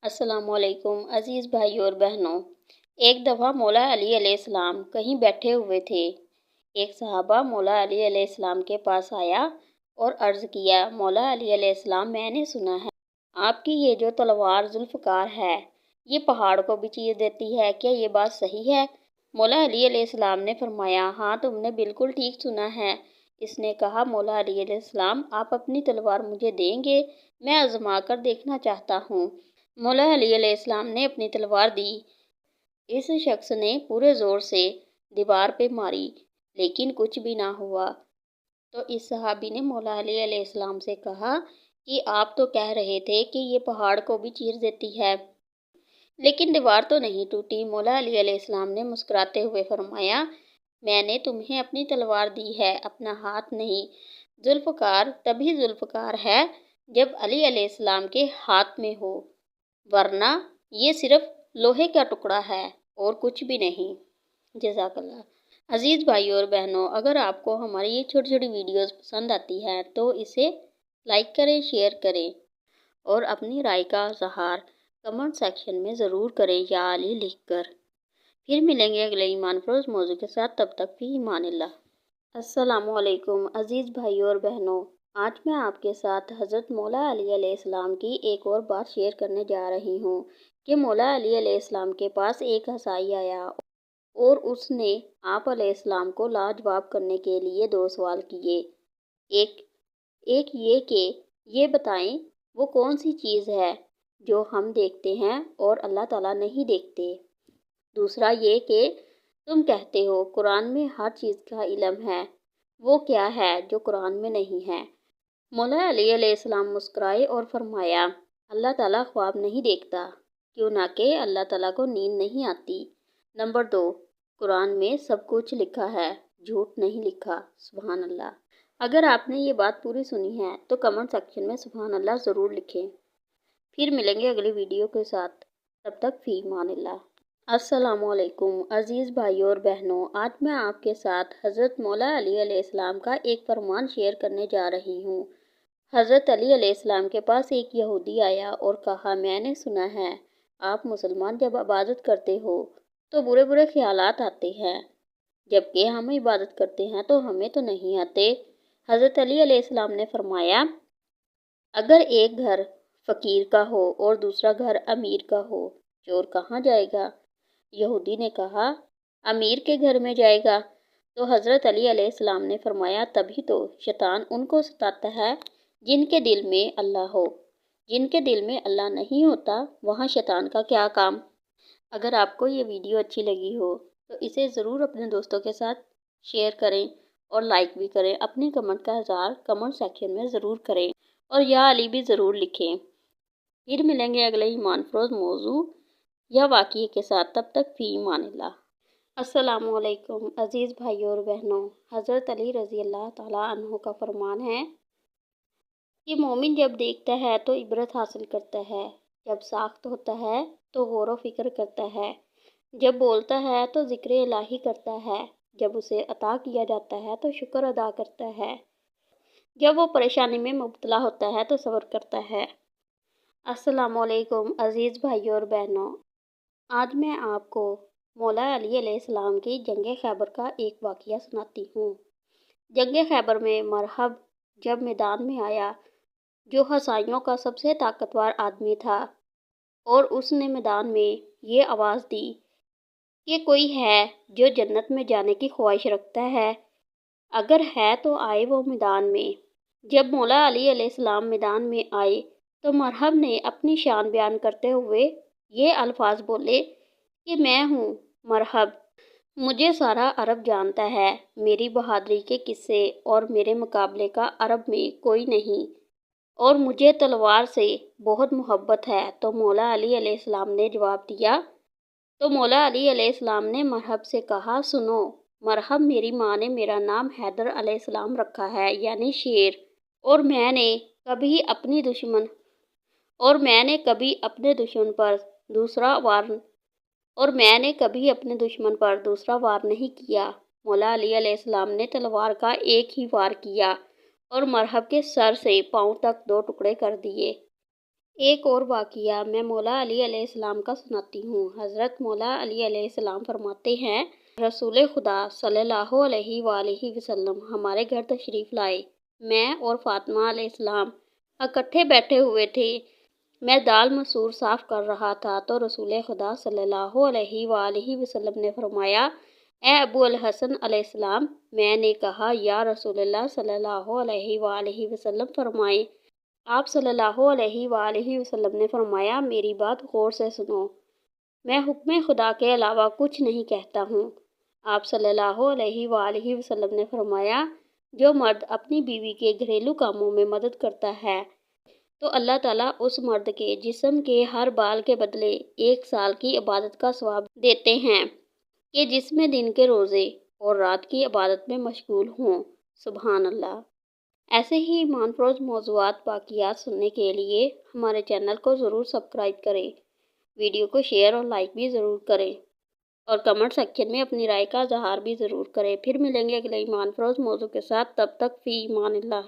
अस्सलाम वालेकुम अज़ीज़ भाई और बहनों। एक दफ़ा मौला अली अलैहिस्सलाम कहीं बैठे हुए थे। एक सहाबा मौला अली अलैहिस्सलाम के पास आया और अर्ज़ किया, मौला अली अलैहिस्सलाम, मैंने सुना है आपकी ये जो तलवार जुल्फ़कार है ये पहाड़ को भी चीर देती है, क्या ये बात सही है? मौला अली अलैहिस्सलाम ने फरमाया, हाँ तुमने बिल्कुल ठीक सुना है। इसने कहा, मौला अली अलैहिस्सलाम आप अपनी तलवार मुझे देंगे, मैं आज़मा कर देखना चाहता हूँ। मौला अली अलैहिस्सलाम ने अपनी तलवार दी। इस शख्स ने पूरे ज़ोर से दीवार पे मारी लेकिन कुछ भी ना हुआ। तो इस सहाबी ने मौला अली अलैहिस्सलाम से कहा कि आप तो कह रहे थे कि ये पहाड़ को भी चीर देती है, लेकिन दीवार तो नहीं टूटी। मौला अली अलैहिस्सलाम ने मुस्कुराते हुए फरमाया, मैंने तुम्हें अपनी तलवार दी है, अपना हाथ नहीं। जुल्फ़कार तभी जुल्फ़कार है जब अली अलैहिस्सलाम के हाथ में हो, वरना ये सिर्फ लोहे का टुकड़ा है और कुछ भी नहीं। जज़ाकल्लाह। अज़ीज़ भाई और बहनों, अगर आपको हमारी ये छोटी छोटी वीडियोस पसंद आती है तो इसे लाइक करें, शेयर करें और अपनी राय का इज़हार कमेंट सेक्शन में ज़रूर करें या अली लिख कर। फिर मिलेंगे अगले ईमान फरोज़ मौजू के साथ, तब तक फी ईमानिल्लाह। अस्सलामु अलैकुम अज़ीज़ भाई और बहनों, आज मैं आपके साथ हज़रत मौला अली अलैहिस्सलाम की एक और बात शेयर करने जा रही हूँ कि मौला अली अलैहिस्सलाम के पास एक हसाई आया और उसने आप अलैहिस्सलाम को लाजवाब करने के लिए दो सवाल किए। एक एक ये कि ये बताएं वो कौन सी चीज़ है जो हम देखते हैं और अल्लाह ताला नहीं देखते। दूसरा ये कि तुम कहते हो कुरान में हर चीज़ का इल्म है, वो क्या है जो कुरान में नहीं है। मौला अली अलैहिस्सलाम मुस्कुराए और फरमाया, अल्लाह ताला ख्वाब नहीं देखता, क्यों ना कि अल्लाह ताला को नींद नहीं आती। नंबर 2, कुरान में सब कुछ लिखा है, झूठ नहीं लिखा। सुभान अल्लाह। अगर आपने ये बात पूरी सुनी है तो कमेंट सेक्शन में सुभान अल्लाह ज़रूर लिखें। फिर मिलेंगे अगली वीडियो के साथ, तब तक फी अमानिल्लाह। अस्सलामु अलैकुम अज़ीज़ भाई और बहनों, आज मैं आपके साथ हज़रत मौला अली अलैहिस्सलाम का एक फरमान शेयर करने जा रही हूँ। हज़रत अली अलैहिस्सलाम के पास एक यहूदी आया और कहा, मैंने सुना है आप मुसलमान जब इबादत करते हो तो बुरे बुरे ख्यालात आते हैं, जबकि हम इबादत करते हैं तो हमें तो नहीं आते। हज़रत अली अलैहिस्सलाम ने फरमाया, अगर एक घर फ़कीर का हो और दूसरा घर अमीर का हो, चोर कहाँ जाएगा? यहूदी ने कहा, अमीर के घर में जाएगा। तो हज़रत अली अलैहिस्सलाम ने फरमाया, तभी तो शैतान उनको सताता है जिनके दिल में अल्लाह हो। जिनके दिल में अल्लाह नहीं होता वहाँ शैतान का क्या काम। अगर आपको ये वीडियो अच्छी लगी हो तो इसे ज़रूर अपने दोस्तों के साथ शेयर करें और लाइक भी करें। अपनी कमेंट का इज़हार कमेंट सेक्शन में ज़रूर करें और या अली भी ज़रूर लिखें। फिर मिलेंगे अगले ईमान फरोज़ मौजू या वाक़ये के साथ, तब तक फ़ी अमानिल्लाह। अस्सलामु अलैकुम अज़ीज़ भाई और बहनों, हज़रत अली रज़ी अल्लाह ताला अन्हु का फरमान है कि मोमिन जब देखता है तो इबरत हासिल करता है, जब साख्त होता है तो गौर व फिक्र करता है, जब बोलता है तो ज़िक्र इलाही करता है, जब उसे अता किया जाता है तो शुक्र अदा करता है, जब वो परेशानी में मुब्तला होता है तो सब्र करता है। अस्सलामु अलैकुम अज़ीज़ भाई और बहनों, आज मैं आपको मौला अली अलैहिस्सलाम की जंग खैबर का एक वाक़या सुनाती हूँ। जंग खैबर में मरहब जब मैदान में आया, जो हसाइयों का सबसे ताकतवर आदमी था, और उसने मैदान में ये आवाज़ दी कि कोई है जो जन्नत में जाने की ख्वाहिश रखता है, अगर है तो आए वो मैदान में। जब मौला अली अलैहिस्सलाम मैदान में आए तो मरहब ने अपनी शान बयान करते हुए ये अल्फाज बोले कि मैं हूँ मरहब, मुझे सारा अरब जानता है, मेरी बहादुरी के किस्से और मेरे मुकाबले का अरब में कोई नहीं, और मुझे तलवार से बहुत मोहब्बत है। तो मौला अली अलैहिस्सलाम ने जवाब दिया, तो मौला अली अलैहिस्सलाम ने मरहब से कहा, सुनो मरहब, मेरी माँ ने मेरा नाम हैदर अलैहिस्सलाम रखा है, यानी शेर, और मैंने कभी अपने दुश्मन पर दूसरा वार नहीं किया। मौला अली अलैहिस्सलाम ने तलवार का एक ही वार किया और मरहब के सर से पाँव तक दो टुकड़े कर दिए। ایک اور واقعہ میں مولا علی علیہ السلام کا سناتی ہوں۔ حضرت مولا علی علیہ السلام فرماتے ہیں، رسول خدا صلی اللہ علیہ وآلہ وسلم ہمارے گھر تشریف لائے۔ میں اور فاطمہ علیہ السلام اکٹھے بیٹھے ہوئے تھے۔ میں دال مسور صاف کر رہا تھا تو رسول خدا صلی اللہ علیہ وآلہ وسلم نے فرمایا، اے ابو الحسن علیہ السلام۔ میں نے کہا، یا رسول اللہ صلی اللہ علیہ وآلہ وسلم فرمائیں۔ آپ صلی اللہ علیہ وآلہ وسلم نے فرمایا، میری بات غور سے سنو، میں حکم خدا کے علاوہ کچھ نہیں کہتا ہوں۔ آپ صلی اللہ علیہ وآلہ وسلم نے فرمایا، جو مرد اپنی بیوی کے گھریلو کاموں میں مدد کرتا ہے تو اللہ تعالیٰ اس مرد کے جسم کے ہر بال کے بدلے 1 سال کی عبادت کا ثواب دیتے ہیں کہ جس میں دن کے روزے اور رات کی عبادت میں مشغول ہوں۔ سبحان اللہ۔ ایسے ہی ایمان فروز موضوعات واقعات سننے کے لیے ہمارے چینل کو ضرور سبسکرائب کریں، ویڈیو کو شیئر اور لائک بھی ضرور کریں اور کمنٹ سیکشن میں اپنی رائے کا اظہار بھی ضرور کریں۔ پھر ملیں گے اگلے ایمان فروز موضوع کے ساتھ، تب تک فی امان اللہ۔